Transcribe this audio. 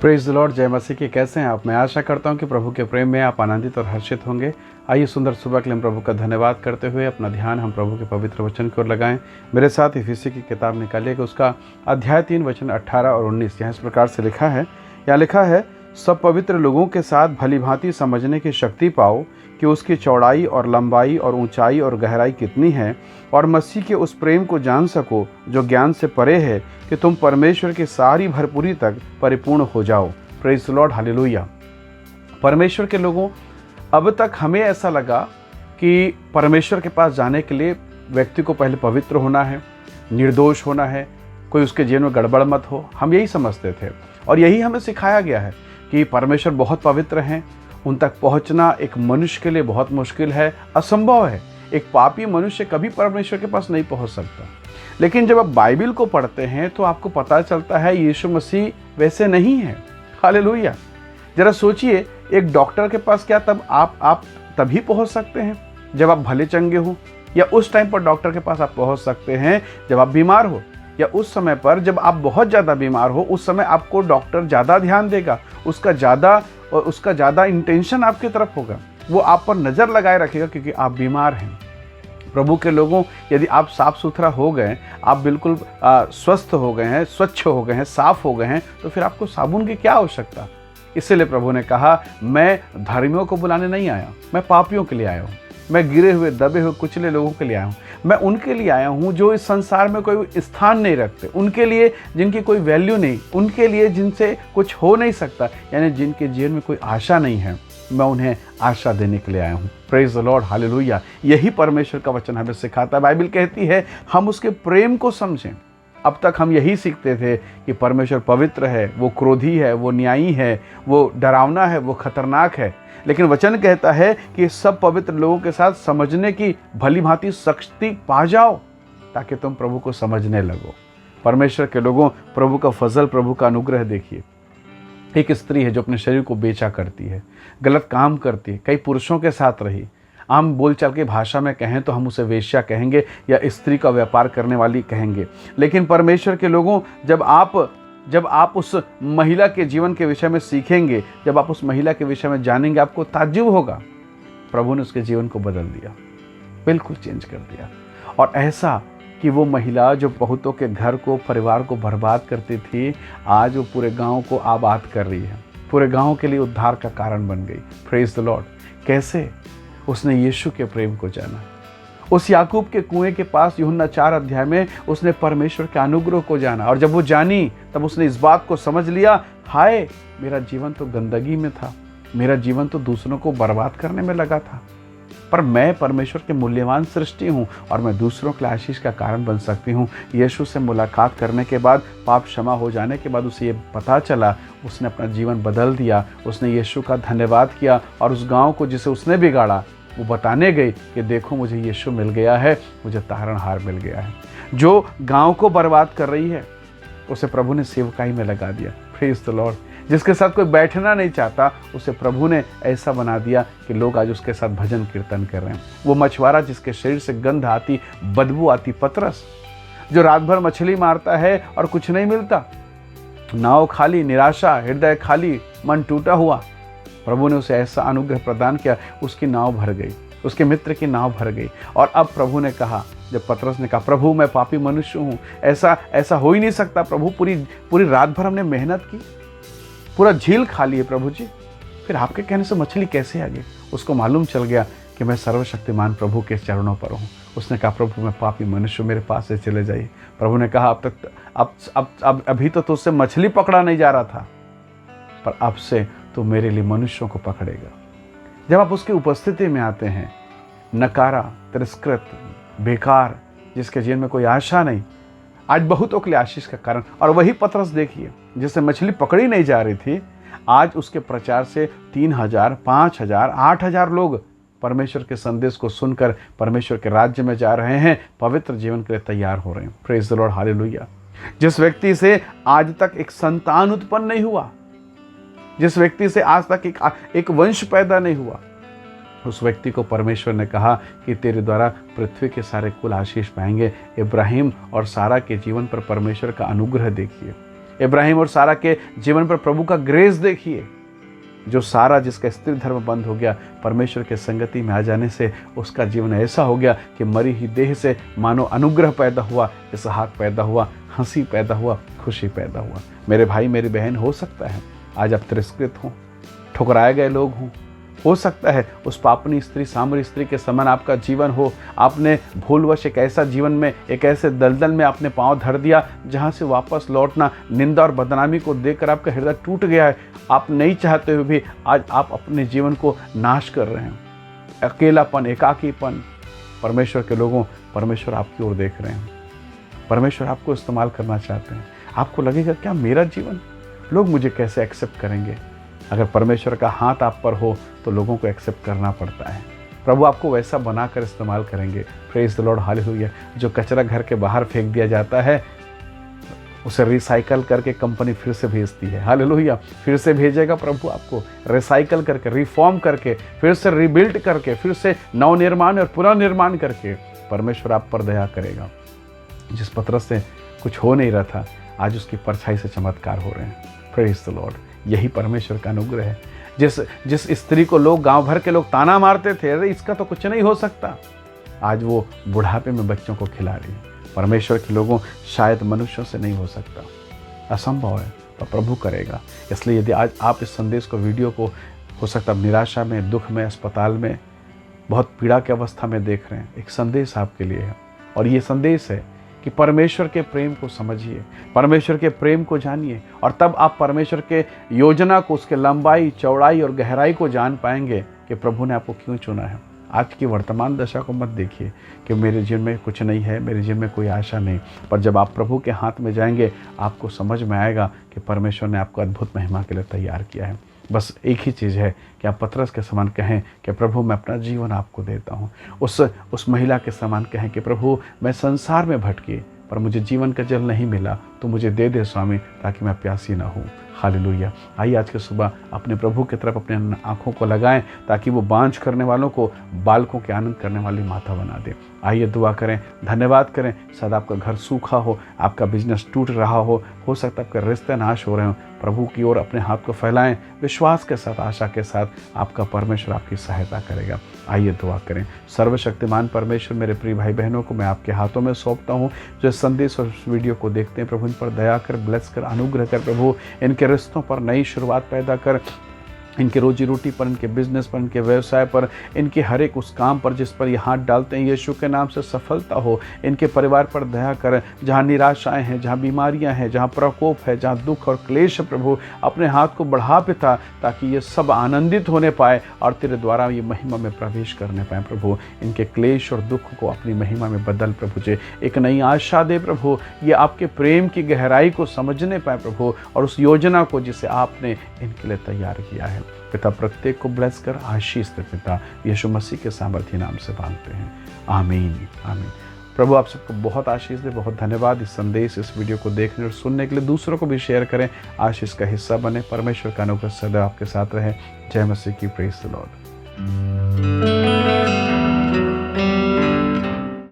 Praise the Lord. जय मसीह की। कैसे हैं आप? मैं आशा करता हूं कि प्रभु के प्रेम में आप आनंदित और हर्षित होंगे। आइए सुंदर सुबह के लिए हम प्रभु का धन्यवाद करते हुए अपना ध्यान हम प्रभु के पवित्र वचन की ओर लगाएं। मेरे साथ इफिसी की किताब निकालिए कि उसका अध्याय 3 वचन 18 और 19 यहाँ इस प्रकार से लिखा है। यहाँ लिखा है, सब पवित्र लोगों के साथ भली भांति समझने की शक्ति पाओ कि उसकी चौड़ाई और लंबाई और ऊंचाई और गहराई कितनी है, और मसीह के उस प्रेम को जान सको जो ज्ञान से परे है, कि तुम परमेश्वर की सारी भरपूरी तक परिपूर्ण हो जाओ। Praise the Lord, hallelujah. परमेश्वर के लोगों, अब तक हमें ऐसा लगा कि परमेश्वर के पास जाने के लिए व्यक्ति को पहले पवित्र होना है, निर्दोष होना है, कोई उसके जीवन में गड़बड़ मत हो। हम यही समझते थे और यही हमें सिखाया गया है कि परमेश्वर बहुत पवित्र हैं, उन तक पहुंचना एक मनुष्य के लिए बहुत मुश्किल है, असंभव है। एक पापी मनुष्य कभी परमेश्वर के पास नहीं पहुंच सकता। लेकिन जब आप बाइबल को पढ़ते हैं तो आपको पता चलता है यीशु मसीह वैसे नहीं है। हालेलुया। जरा सोचिए, एक डॉक्टर के पास क्या तब आप तभी पहुंच सकते हैं जब आप भले चंगे हो, या उस टाइम पर डॉक्टर के पास आप पहुंच सकते हैं जब आप बीमार हो, या उस समय पर जब आप बहुत ज़्यादा बीमार हो, उस समय आपको डॉक्टर ज़्यादा ध्यान देगा, उसका ज़्यादा इंटेंशन आपकी तरफ होगा, वो आप पर नज़र लगाए रखेगा क्योंकि आप बीमार हैं। प्रभु के लोगों, यदि आप साफ़ सुथरा हो गए, आप बिल्कुल स्वस्थ हो गए हैं, स्वच्छ हो गए हैं, साफ़ हो गए हैं, तो फिर आपको साबुन की क्या आवश्यकता। इसीलिए प्रभु ने कहा, मैं धर्मियों को बुलाने नहीं आया, मैं पापियों के लिए आया हूँ। मैं गिरे हुए, दबे हुए, कुचले लोगों के लिए आया हूँ। मैं उनके लिए आया हूँ जो इस संसार में कोई स्थान नहीं रखते, उनके लिए जिनकी कोई वैल्यू नहीं, उनके लिए जिनसे कुछ हो नहीं सकता, यानी जिनके जीवन में कोई आशा नहीं है। मैं उन्हें आशा देने के लिए आया हूँ। Praise the Lord, hallelujah. यही परमेश्वर का वचन हमें सिखाता है। बाइबल कहती है हम उसके प्रेम को समझें। अब तक हम यही सीखते थे कि परमेश्वर पवित्र है, वो क्रोधी है, वो न्यायी है, वो डरावना है, वो खतरनाक है। लेकिन वचन कहता है कि सब पवित्र लोगों के साथ समझने की भली भांति शक्ति पा जाओ, ताकि तुम प्रभु को समझने लगो। परमेश्वर के लोगों, प्रभु का फजल, प्रभु का अनुग्रह देखिए। एक स्त्री है जो अपने शरीर को बेचा करती है, गलत काम करती है, कई पुरुषों के साथ रही। आम बोलचाल की भाषा में कहें तो हम उसे वेश्या कहेंगे या स्त्री का व्यापार करने वाली कहेंगे। लेकिन परमेश्वर के लोगों, जब आप उस महिला के जीवन के विषय में सीखेंगे, जब आप उस महिला के विषय में जानेंगे, आपको ताज्जुब होगा। प्रभु ने उसके जीवन को बदल दिया, बिल्कुल चेंज कर दिया। और ऐसा कि वो महिला जो बहुतों के घर को, परिवार को बर्बाद करती थी, आज वो पूरे गांव को आबाद कर रही है, पूरे गांव के लिए उद्धार का कारण बन गई। Praise the Lord. कैसे? उसने यीशु के प्रेम को जाना। उस याकूब के कुएं के पास यूहन्ना 4 अध्याय में उसने परमेश्वर के अनुग्रह को जाना, और जब वो जानी तब उसने इस बात को समझ लिया, हाय मेरा जीवन तो गंदगी में था, मेरा जीवन तो दूसरों को बर्बाद करने में लगा था, पर मैं परमेश्वर के मूल्यवान सृष्टि हूँ और मैं दूसरों के लिए आशीष का कारण बन सकती हूँ। यीशु से मुलाकात करने के बाद, पाप क्षमा हो जाने के बाद उसे ये पता चला, उसने अपना जीवन बदल दिया। उसने यीशु का धन्यवाद किया और उस गांव को जिसे उसने बिगाड़ा, वो बताने गई कि देखो मुझे यीशु मिल गया है, मुझे तारणहार मिल गया है। जो गांव को बर्बाद कर रही है उसे प्रभु ने सेवकाई में लगा दिया। Praise the Lord. जिसके साथ कोई बैठना नहीं चाहता, उसे प्रभु ने ऐसा बना दिया कि लोग आज उसके साथ भजन कीर्तन कर रहे हैं। वो मछुआरा जिसके शरीर से गंध आती, बदबू आती, पतरस, जो रात भर मछली मारता है और कुछ नहीं मिलता, नाव खाली, निराशा, हृदय खाली, मन टूटा हुआ, प्रभु ने उसे ऐसा अनुग्रह प्रदान किया, उसकी नाव भर गई, उसके मित्र की नाव भर गई। और अब प्रभु ने कहा, जब पतरस ने कहा, प्रभु मैं पापी मनुष्य हूँ, ऐसा हो ही नहीं सकता प्रभु, पूरी रात भर हमने मेहनत की, पूरा झील खाली है प्रभु जी, फिर आपके कहने से मछली कैसे आ गई। उसको मालूम चल गया कि मैं सर्वशक्तिमान प्रभु के चरणों पर हूँ। उसने कहा, प्रभु मैं पापी मनुष्य, मेरे पास से चले जाइए। प्रभु ने कहा, अभी तो तुझसे मछली पकड़ा नहीं जा रहा था, पर अब से तो मेरे लिए मनुष्यों को पकड़ेगा। जब आप उसकी उपस्थिति में आते हैं, नकारा, तिरस्कृत, बेकार, जिसके जीवन में कोई आशा नहीं, आज बहुतों के लिए आशीष का कारण। और वही पतरस देखिए, जिससे मछली पकड़ी नहीं जा रही थी, आज उसके प्रचार से 3000, 5000, 8000 लोग परमेश्वर के संदेश को सुनकर परमेश्वर के राज्य में जा रहे हैं, पवित्र जीवन के लिए तैयार हो रहे हैं। Praise the Lord, hallelujah. जिस व्यक्ति से आज तक एक संतान उत्पन्न नहीं हुआ, जिस व्यक्ति से आज तक एक वंश पैदा नहीं हुआ, उस व्यक्ति को परमेश्वर ने कहा कि तेरे द्वारा पृथ्वी के सारे कुल आशीष पाएंगे। इब्राहिम और सारा के जीवन पर परमेश्वर का अनुग्रह देखिए। इब्राहिम और सारा के जीवन पर प्रभु का ग्रेस देखिए। जो सारा जिसका स्त्री धर्म बंद हो गया, परमेश्वर के संगति में आ जाने से उसका जीवन ऐसा हो गया कि मरी ही देह से मानो अनुग्रह पैदा हुआ, इसहाक पैदा हुआ, हंसी पैदा हुआ, खुशी पैदा हुआ। मेरे भाई मेरी बहन, हो सकता है आज आप तिरस्कृत हों, ठुकराए गए लोग हों, हो सकता है उस पापनी स्त्री सामरी स्त्री के समान आपका जीवन हो। आपने भूलवश एक ऐसा जीवन में, एक ऐसे दलदल में आपने पांव धर दिया जहां से वापस लौटना निंदा और बदनामी को देखकर आपका हृदय टूट गया है। आप नहीं चाहते हुए भी आज आप अपने जीवन को नाश कर रहे हैं। अकेलापन, एकाकीपन। परमेश्वर के लोगों, परमेश्वर आपकी ओर देख रहे हैं। परमेश्वर आपको इस्तेमाल करना चाहते हैं। आपको लगेगा क्या मेरा जीवन, लोग मुझे कैसे एक्सेप्ट करेंगे? अगर परमेश्वर का हाथ आप पर हो तो लोगों को एक्सेप्ट करना पड़ता है। प्रभु आपको वैसा बनाकर इस्तेमाल करेंगे। Praise the Lord, hallelujah. जो कचरा घर के बाहर फेंक दिया जाता है उसे रिसाइकल करके कंपनी फिर से भेजती है। हालेलुया। फिर से भेजेगा प्रभु आपको, रिसाइकल करके, रिफॉर्म करके, फिर से रिबिल्ड करके, फिर से नवनिर्माण और पुनर्निर्माण करके परमेश्वर आप पर दया करेगा। जिस पतरस से कुछ हो नहीं रहा था, आज उसकी परछाई से चमत्कार हो रहे हैं। Praise the Lord. यही परमेश्वर का अनुग्रह है। जिस स्त्री को लोग, गांव भर के लोग ताना मारते थे, अरे इसका तो कुछ नहीं हो सकता, आज वो बुढ़ापे में बच्चों को खिला रही है। परमेश्वर के लोगों, शायद मनुष्यों से नहीं हो सकता, असंभव है, तो प्रभु करेगा। इसलिए यदि आज आप इस संदेश को, वीडियो को, हो सकता है निराशा में, दुख में, अस्पताल में, बहुत पीड़ा की अवस्था में देख रहे हैं, एक संदेश आपके लिए है। और ये संदेश है कि परमेश्वर के प्रेम को समझिए, परमेश्वर के प्रेम को जानिए, और तब आप परमेश्वर के योजना को, उसके लंबाई, चौड़ाई और गहराई को जान पाएंगे कि प्रभु ने आपको क्यों चुना है। आज की वर्तमान दशा को मत देखिए कि मेरे जीवन में कुछ नहीं है, मेरे जीवन में कोई आशा नहीं, पर जब आप प्रभु के हाथ में जाएंगे आपको समझ में आएगा कि परमेश्वर ने आपको अद्भुत महिमा के लिए तैयार किया है। बस एक ही चीज़ है कि आप पतरस के समान कहें कि प्रभु मैं अपना जीवन आपको देता हूँ। उस महिला के समान कहें कि प्रभु मैं संसार में भटकी पर मुझे जीवन का जल नहीं मिला, तो मुझे दे दे स्वामी, ताकि मैं प्यासी ना हूँ। हालेलुया। आइए आज के सुबह अपने प्रभु की तरफ अपने आँखों को लगाएं, ताकि वो बांझ करने वालों को बालकों के आनंद करने वाली माता बना दे। आइए दुआ करें, धन्यवाद करें। शायद आपका घर सूखा हो, आपका बिजनेस टूट रहा हो सकता है आपके रिश्ते नाश हो रहे हो। प्रभु की ओर अपने हाथ को फैलाएं, विश्वास के साथ, आशा के साथ, आपका परमेश्वर आपकी सहायता करेगा। आइए दुआ करें। सर्वशक्तिमान परमेश्वर, मेरे प्रिय भाई बहनों को मैं आपके हाथों में सौंपता हूँ, जो इस संदेश और इस वीडियो को देखते हैं। प्रभु इन पर दया कर, ब्लेस कर, अनुग्रह कर। प्रभु इनके रिश्तों पर नई शुरुआत पैदा कर, इनके रोजी रोटी पर, इनके बिजनेस पर, इनके व्यवसाय पर, इनके हर एक उस काम पर जिस पर ये हाथ डालते हैं, यीशु के नाम से सफलता हो। इनके परिवार पर दया कर। जहाँ निराशाएं हैं, जहाँ बीमारियां हैं, जहाँ प्रकोप है, जहाँ दुख और क्लेश है, प्रभु अपने हाथ को बढ़ा पिता, ताकि ये सब आनंदित होने पाए और तेरे द्वारा ये महिमा में प्रवेश करने पाए। प्रभु इनके क्लेश और दुख को अपनी महिमा में बदल प्रभु जी, एक नई आशा दे प्रभु। ये आपके प्रेम की गहराई को समझने पाए प्रभु, और उस योजना को जिसे आपने इनके लिए तैयार किया है। पिता प्रत्येक को ब्लेस कर, आशीष दे पिता, यीशु मसीह के सामर्थ्य नाम से मांगते हैं। आमीन, आमीन। प्रभु आप सबको बहुत आशीष दे। बहुत धन्यवाद इस संदेश, इस वीडियो को देखने और सुनने के लिए। दूसरों को भी शेयर करें, आशीष का हिस्सा बने। परमेश्वर का अनुग्रह सदा आपके साथ रहे। जय मसीह की। Praise the Lord.